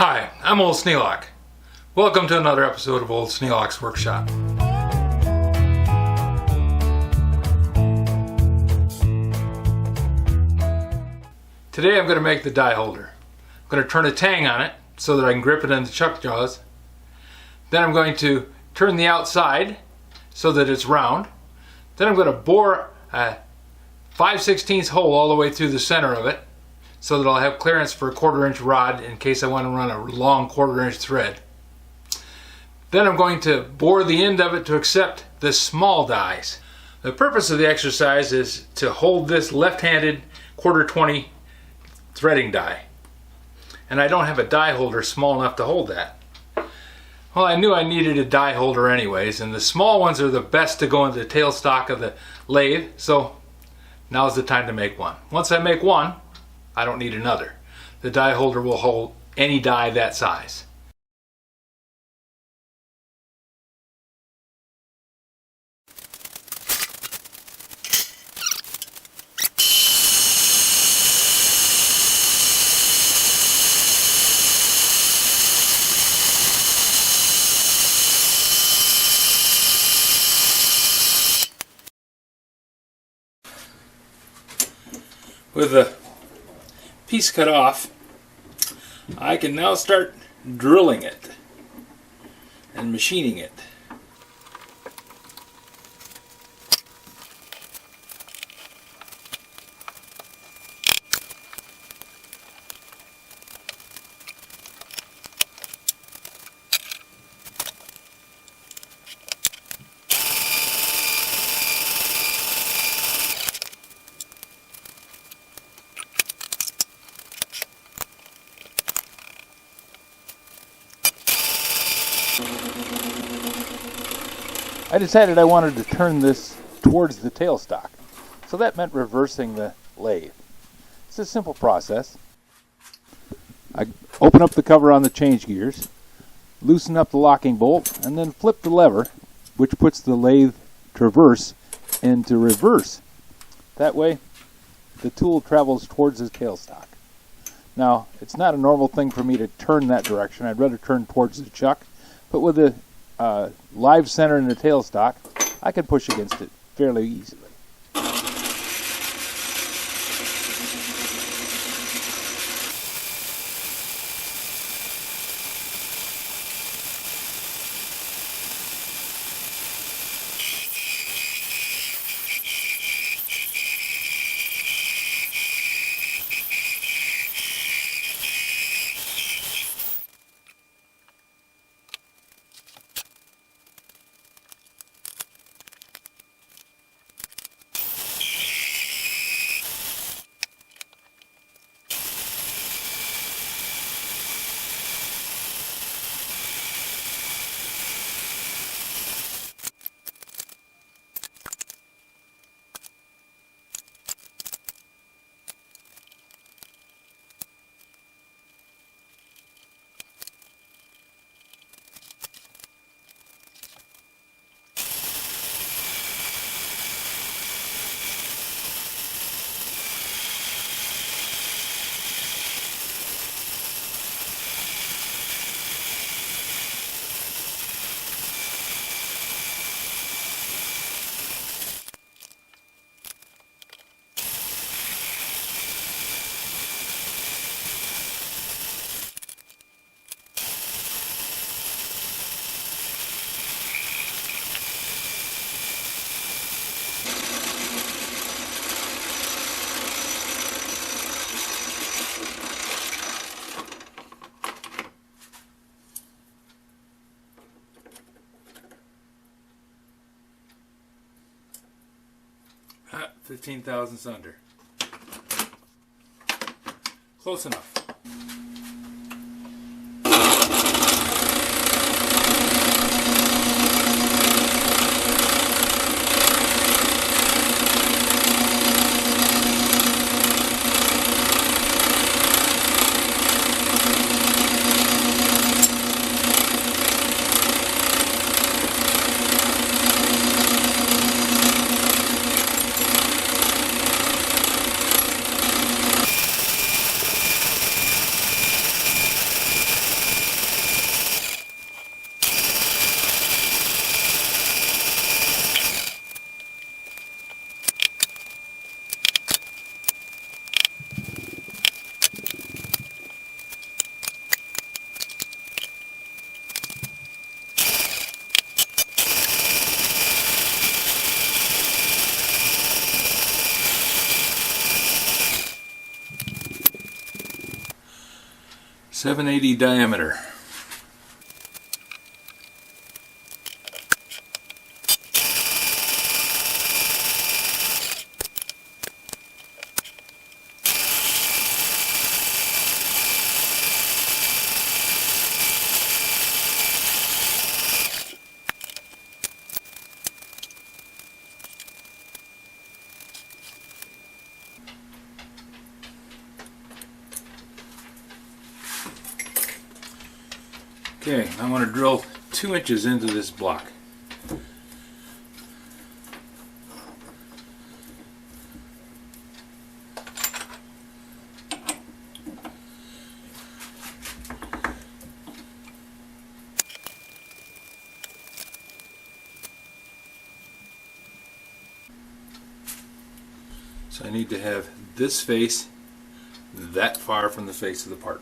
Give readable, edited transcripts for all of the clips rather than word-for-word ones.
Hi, I'm Old Sneelock. Welcome to another episode of Old Sneelock's Workshop. Today I'm going to make the die holder. I'm going to turn a tang on it so that I can grip it in the chuck jaws. Then I'm going to turn the outside so that it's round. Then I'm going to bore a 5/16 hole all the way through the center of it so that I'll have clearance for a 1/4 inch rod in case I want to run a long 1/4 inch thread. Then I'm going to bore the end of it to accept the small dies. The purpose of the exercise is to hold this left-handed 1/4 threading die. And I don't have a die holder small enough to hold that. Well, I knew I needed a die holder anyways, and the small ones are the best to go into the tailstock of the lathe, so now's the time to make one. Once I make one, I don't need another. The die holder will hold any die that size. With the piece cut off, I can now start drilling it and machining it. I decided I wanted to turn this towards the tailstock, so that meant reversing the lathe. It's a simple process. I open up the cover on the change gears, loosen up the locking bolt, and then flip the lever, which puts the lathe traverse into reverse. That way, the tool travels towards the tailstock. Now, it's not a normal thing for me to turn that direction. I'd rather turn towards the chuck, but with the live center in the tailstock, I can push against it fairly easily. Ah, 15 thousandths under. Close enough. 780 diameter. Okay, I want to drill 2 inches into this block. So I need to have this face that far from the face of the part.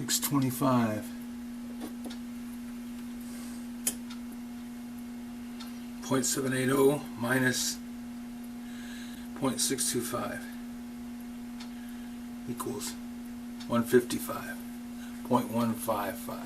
$6.25. 0.780 minus 0.625 equals 155. 0.155.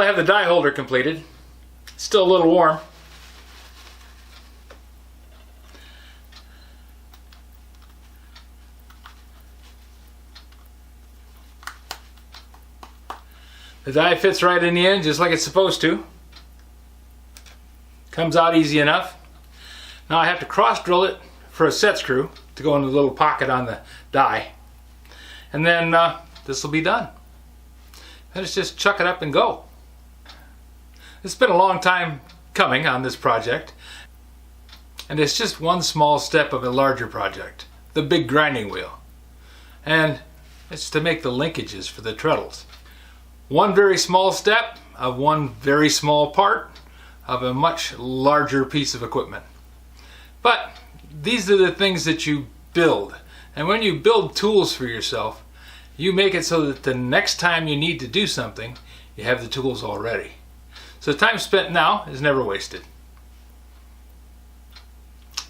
have the die holder completed. It's still a little warm. The die fits right in the end, just like it's supposed to. Comes out easy enough. Now I have to cross drill it for a set screw to go in the little pocket on the die. And then this will be done. Then it's just chuck it up and go. It's been a long time coming on this project. And it's just one small step of a larger project, the big grinding wheel. And it's to make the linkages for the treadles. One very small step of one very small part of a much larger piece of equipment. But these are the things that you build. And when you build tools for yourself, you make it so that the next time you need to do something, you have the tools already. So time spent now is never wasted.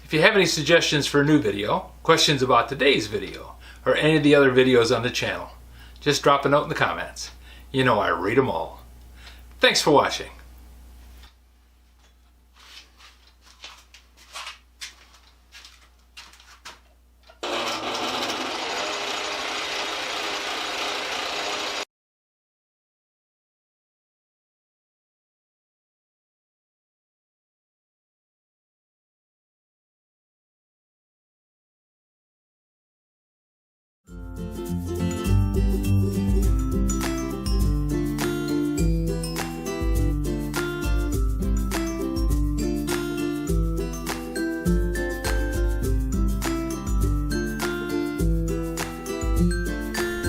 If you have any suggestions for a new video, questions about today's video, or any of the other videos on the channel, just drop a note in the comments. You know I read them all. Thanks for watching.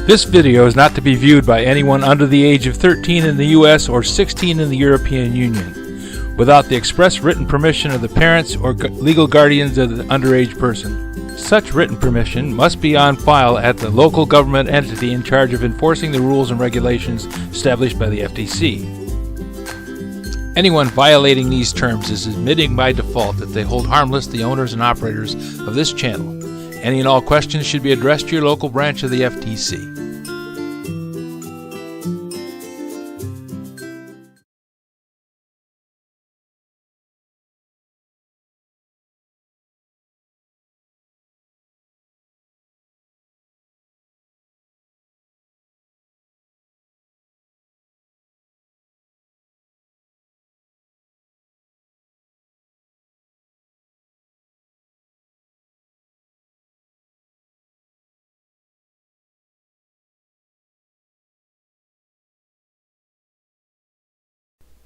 This video is not to be viewed by anyone under the age of 13 in the U.S. or 16 in the European Union, without the express written permission of the parents or legal guardians of the underage person. Such written permission must be on file at the local government entity in charge of enforcing the rules and regulations established by the FTC. Anyone violating these terms is admitting by default that they hold harmless the owners and operators of this channel. Any and all questions should be addressed to your local branch of the FTC.